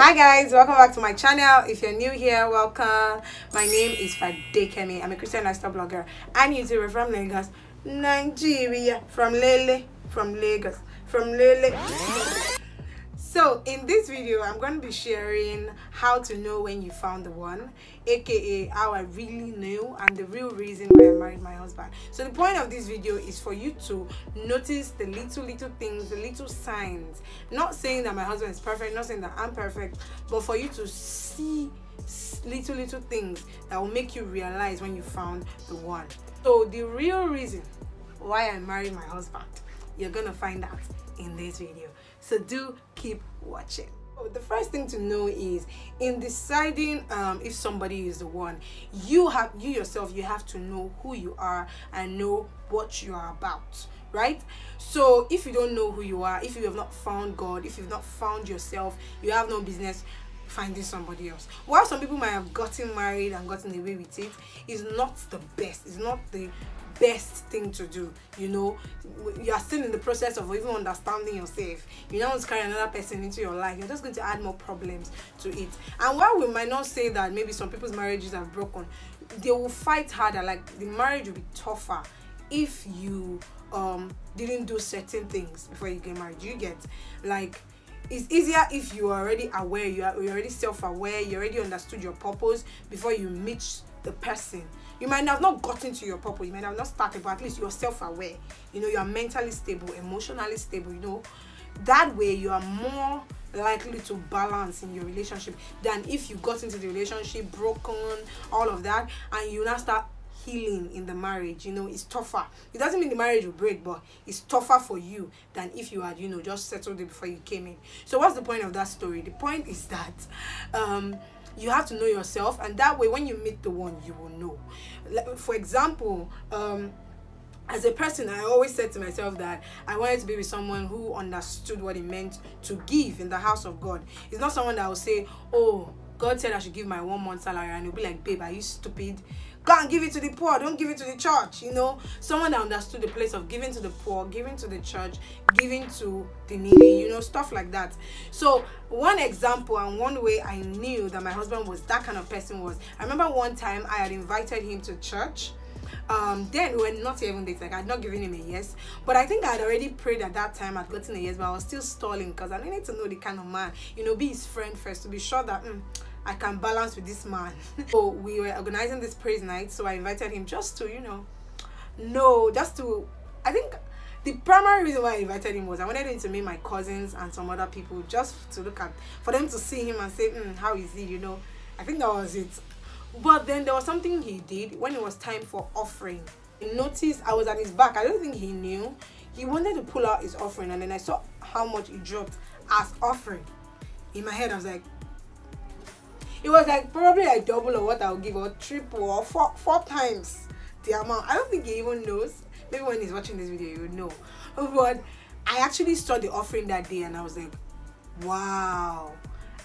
Hi guys, welcome back to my channel. If you're new here, welcome. My name is Fadekemi. I'm a Christian lifestyle blogger and YouTuber from Lagos, Nigeria. From Lagos. So in this video, I'm going to be sharing how to know when you found the one, aka how I really knew and the real reason why I married my husband. So the point of this video is for you to notice the little things, the little signs. Not saying that my husband is perfect, not saying that I'm perfect, but for you to see little things that will make you realize when you found the one. So the real reason why I married my husband, you're gonna find out in this video, so do keep watching. The first thing to know is in deciding if somebody is the one, you yourself have to know who you are and know what you are about, right? So if you don't know who you are, if you have not found God, if you've not found yourself, you have no business finding somebody else. While some people might have gotten married and gotten away with it, it's not the best. It's not the best thing to do. You know, you are still in the process of even understanding yourself. You don't want to carry another person into your life. You're just going to add more problems to it. And while we might not say that maybe some people's marriages have broken, they will fight harder. Like the marriage will be tougher if you didn't do certain things before you get married. You get, like, it's easier if you are already aware, you're already self-aware, you already understood your purpose before you meet the person. You might have not gotten to your purpose, you might have not started, but at least you're self-aware. You know, you are mentally stable, emotionally stable. You know, that way you are more likely to balance in your relationship than if you got into the relationship broken, all of that, and you now start healing in the marriage. You know, it's tougher. It doesn't mean the marriage will break, but it's tougher for you than if you had, you know, just settled it before you came in. So what's the point of that story? The point is that you have to know yourself, and that way when you meet the one, you will know. Like, for example, as a person, I always said to myself that I wanted to be with someone who understood what it meant to give in the house of God. It's not someone that will say, oh, God said I should give my 1 month salary, and you'll be like, babe, are you stupid? Go and give it to the poor, don't give it to the church. You know, someone that understood the place of giving to the poor, giving to the church, giving to the needy, you know, stuff like that. So one example and one way I knew that my husband was that kind of person was, I remember one time I had invited him to church. Then we were not even dating, like I had not given him a yes, but I think I had already prayed at that time. I'd gotten a yes, but I was still stalling because I needed to know the kind of man, you know, be his friend first to be sure that I can balance with this man. So we were organizing this praise night, so I invited him just to, you know, I think the primary reason why I invited him was I wanted him to meet my cousins and some other people, just to look at, for them to see him and say, how is he, you know. I think that was it. But then there was something he did when it was time for offering. He noticed I was at his back. I don't think he knew. He wanted to pull out his offering, and then I saw how much he dropped as offering. In my head, I was like, it was like probably like double of what I would give, or triple, or four times the amount. I don't think he even knows. Maybe when he's watching this video, he would know. But I actually saw the offering that day, and I was like, wow.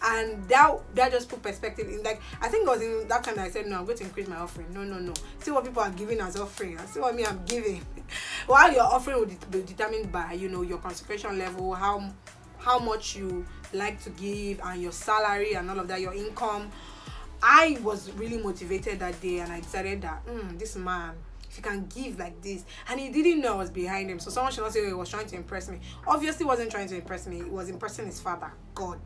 And that just put perspective in. Like, I think it was in that time that I said, no, I'm going to increase my offering. No. See what people are giving as offering, and see what me I'm giving. While your offering will be determined by, you know, your consecration level, how much you like to give, and your salary and all of that, your income. I was really motivated that day, and I decided that this man, if he can give like this, and he didn't know I was behind him, so someone should not say, oh, he was trying to impress me. Obviously he wasn't trying to impress me, he was impressing his father, God.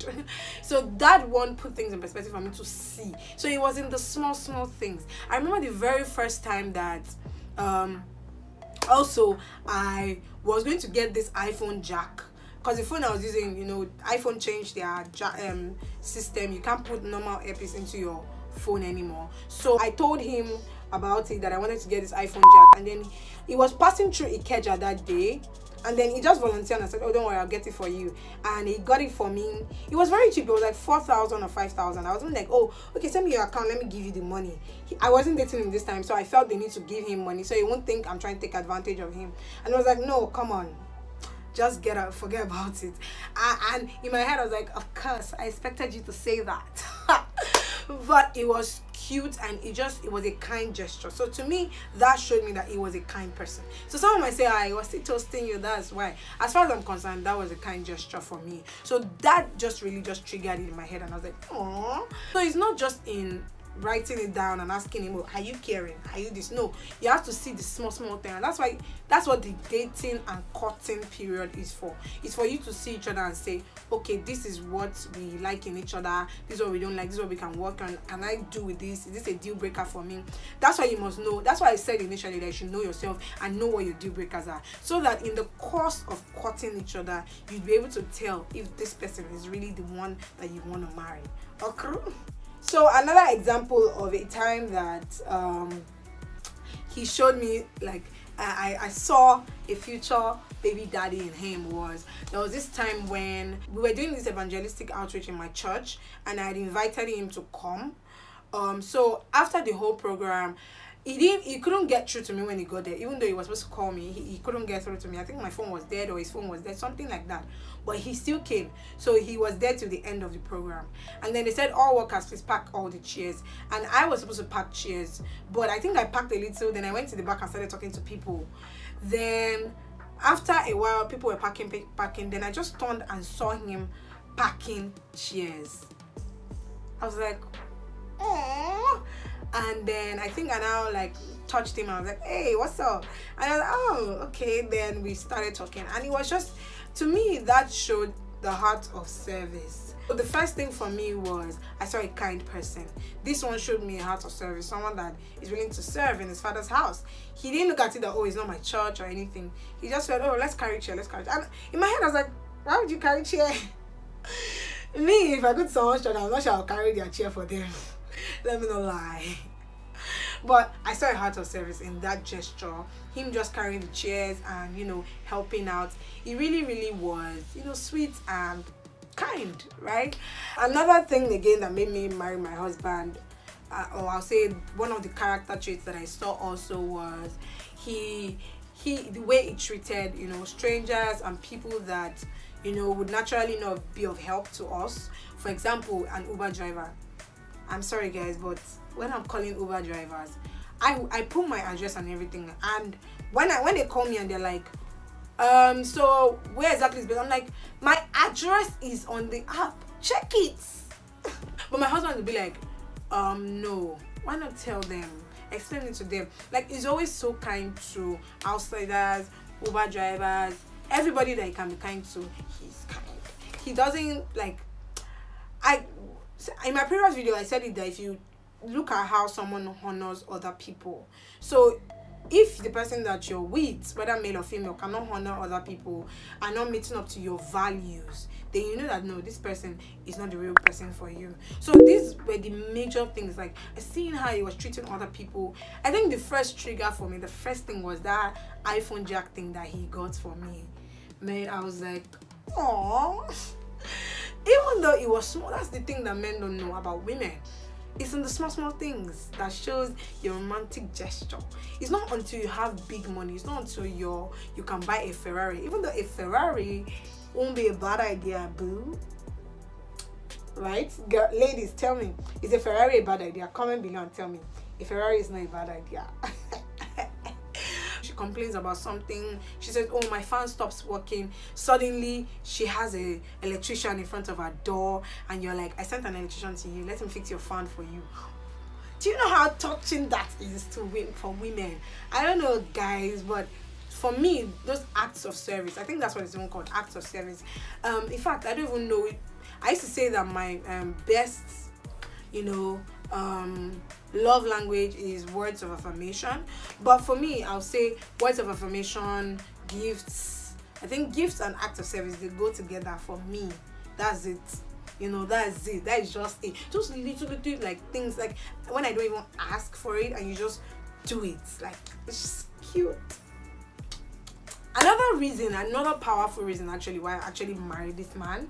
So that one put things in perspective for me to see. So it was in the small things. I remember the very first time that also I was going to get this iPhone jack, because the phone I was using, you know, iPhone changed their system. You can't put normal earpiece into your phone anymore. So I told him about it, that I wanted to get this iPhone jack, and then he was passing through Ikeja that day, and then he just volunteered and said, oh, don't worry, I'll get it for you. And he got it for me. It was very cheap. It was like 4,000 or 5,000. I wasn't like, oh, okay, send me your account, let me give you the money. I wasn't dating him this time, so I felt the need to give him money so he won't think I'm trying to take advantage of him. And I was like, no, come on, just get out, forget about it. And in my head I was like, of course, I expected you to say that. But it was cute, and it was a kind gesture. So to me, that showed me that he was a kind person. So someone might say, I was still toasting you, that's why. As far as I'm concerned, that was a kind gesture for me. So that just really just triggered it in my head, and I was like, oh. So it's not just in writing it down and asking him, oh, are you caring, are you this? No, you have to see the small thing, and that's what the dating and courting period is for. It's for you to see each other and say, okay, this is what we like in each other, this is what we don't like, this is what we can work on, can I do with this, is this a deal breaker for me? That's why you must know. That's why I said initially that you should know yourself and know what your deal breakers are, so that in the course of courting each other, you'd be able to tell if this person is really the one that you want to marry. Okay. So another example of a time that he showed me, like, I saw a future baby daddy in him, was there was this time when we were doing this evangelistic outreach in my church, and I had invited him to come. So after the whole program, he couldn't get through to me when he got there. Even though he was supposed to call me, he couldn't get through to me. I think my phone was dead or his phone was dead, something like that. But he still came. So he was there till the end of the program. And then they said, all workers, please pack all the chairs. And I was supposed to pack chairs, but I think I packed a little. Then I went to the back and started talking to people. Then after a while, people were packing. Then I just turned and saw him packing chairs. I was like, oh. And then I think I now like touched him. I was like, hey, what's up? And I was like, oh, okay. Then we started talking, and it was just, to me, that showed the heart of service. So the first thing for me was I saw a kind person. This one showed me a heart of service, someone that is willing to serve in his father's house. He didn't look at it that, oh, it's not my church or anything. He just said, oh, let's carry chair, let's carry chair. And in my head, I was like, why would you carry chair? Me, if I go to someone's church, I'm not sure I'll carry their chair for them. Let me not lie. But I saw a heart of service in that gesture, him just carrying the chairs and, you know, helping out. It really was, you know, sweet and kind, right? Another thing again that made me marry my husband, or I'll say one of the character traits that I saw also, was the way he treated, you know, strangers and people that, you know, would naturally not be of help to us. For example, an Uber driver. I'm sorry guys, but when I'm calling Uber drivers, I put my address and everything, and when they call me and they're like, so where exactly is it? I'm like, my address is on the app, check it. But my husband will be like, no, why not tell them, explain it to them. Like, he's always so kind to outsiders, Uber drivers, everybody that he can be kind to, he's kind. He doesn't, like, in my previous video I said it, that if you look at how someone honors other people, so if the person that you're with, whether male or female, cannot honor other people and not meeting up to your values, then you know that no, this person is not the real person for you. So these were the major things, like seeing how he was treating other people. I think the first trigger for me, the first thing was that iPhone jack thing that he got for me. Man, I was like, oh. Even though it was small, that's the thing that men don't know about women. It's in the small things that shows your romantic gesture. It's not until you have big money, it's not until you can buy a Ferrari. Even though a Ferrari won't be a bad idea, boo. Right? Girl, ladies, tell me, is a Ferrari a bad idea? Comment below and tell me if Ferrari is not a bad idea. She complains about something. She says, oh, my fan stops working. Suddenly she has a electrician in front of her door, and you're like, I sent an electrician to you, let him fix your fan for you. Do you know how touching that is for women? I don't know guys, but for me, those acts of service, I think that's what it's even called, acts of service. In fact, I don't even know it. I used to say that my best, you know, love language is words of affirmation, but for me, I'll say words of affirmation, gifts. I think gifts and acts of service, they go together for me. That's it, you know, that's it. That is just it. Just little like things, like when I don't even ask for it and you just do it, like it's just cute. Another reason, another powerful reason actually why I actually married this man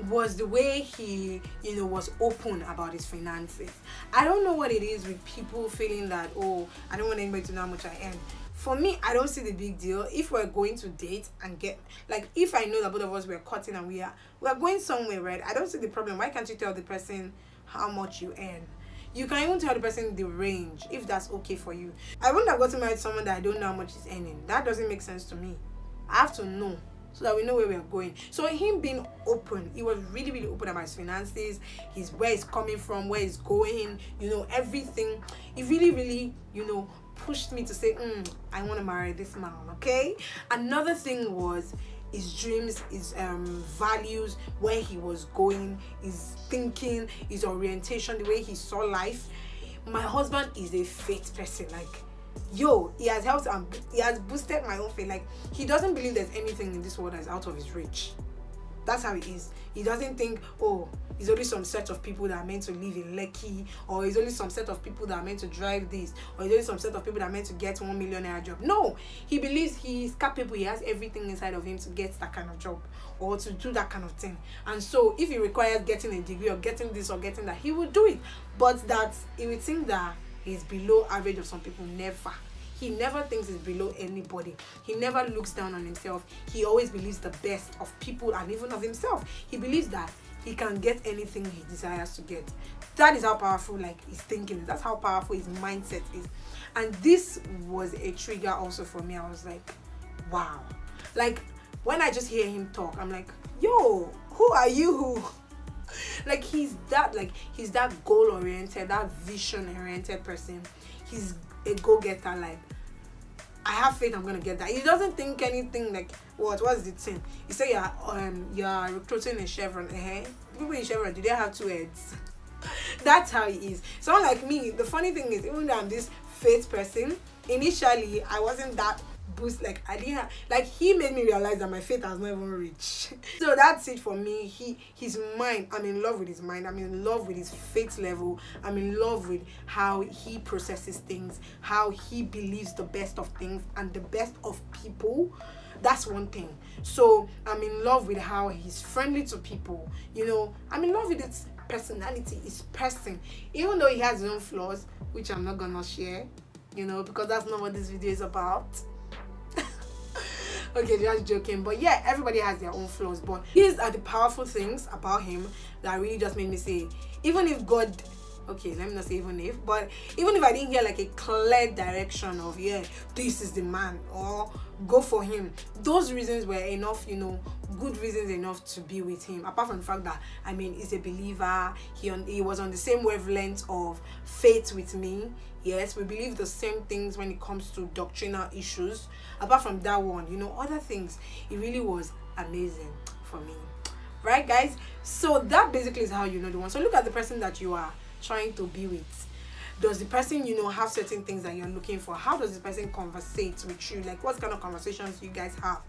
was the way he, you know, was open about his finances. I don't know what it is with people feeling that, oh, I don't want anybody to know how much I earn. for me, I don't see the big deal if we're going to date and get, like, if I know that both of us were cutting and we're going somewhere, right? I don't see the problem. Why can't you tell the person how much you earn? You can even tell the person the range if that's okay for you. I wouldn't have gotten married to someone that I don't know how much he's earning. That doesn't make sense to me. I have to know so that we know where we're going. So him being open, he was really, really open about his finances, his where he's coming from, where he's going, you know, everything. He really, really, you know, pushed me to say, I want to marry this man. Okay. Another thing was his dreams, his values, where he was going, his thinking, his orientation, the way he saw life. My husband is a faith person. Like, yo, he has helped and he has boosted my own faith. Like, he doesn't believe there's anything in this world that's out of his reach. That's how it is. He doesn't think, oh, it's only some set of people that are meant to live in Lekki, or it's only some set of people that are meant to drive this, or it's only some set of people that are meant to get 1 millionaire job. No, he believes he is capable. He has everything inside of him to get that kind of job or to do that kind of thing. And so if he requires getting a degree or getting this or getting that, he will do it. But that he would think that he's below average of some people. Never. He never thinks he's below anybody. He never looks down on himself. He always believes the best of people and even of himself. He believes that he can get anything he desires to get. That is how powerful, like, his thinking is. That's how powerful his mindset is. And this was a trigger also for me. I was like, wow. Like, when I just hear him talk, I'm like, yo, who are you? Like, he's that goal-oriented, that vision-oriented person. He's a go-getter. Like, I have faith I'm gonna get that. He doesn't think anything like, what's the thing? You say you're recruiting in Chevron. People in Chevron, do they have 2 heads? That's how he is. Someone like me, the funny thing is, even though I'm this faith person, initially I wasn't that boost. Like, I didn't have, like, he made me realize that my faith has not even reached. So that's it for me. His mind, I'm in love with his mind. I'm in love with his faith level. I'm in love with how he processes things, how he believes the best of things and the best of people. That's one thing. So I'm in love with how he's friendly to people. You know, I'm in love with his personality, his person, even though he has his own flaws, which I'm not gonna share, you know, because that's not what this video is about. Okay, just joking. But yeah, everybody has their own flaws, but these are the powerful things about him that really just made me say, even if God, okay, let me not say even if, but even if I didn't hear like a clear direction of, yeah, this is the man, or go for him, those reasons were enough, you know, good reasons enough to be with him. Apart from the fact that, I mean, he's a believer, he was on the same wavelength of faith with me. Yes, we believe the same things when it comes to doctrinal issues. Apart from that one, you know, other things, it really was amazing for me. Right, guys? So that basically is how you know the one. So look at the person that you are trying to be with. Does the person, you know, have certain things that you're looking for? How does the person conversate with you? Like, what kind of conversations you guys have?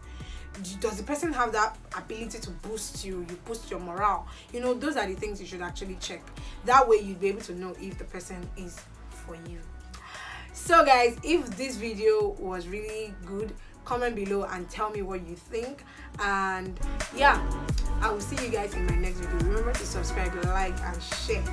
Does the person have that ability to boost you boost your morale? You know, those are the things you should actually check. That way you'll be able to know if the person is for you. So guys, if this video was really good, comment below and tell me what you think. And yeah, I will see you guys in my next video. Remember to subscribe, like and share.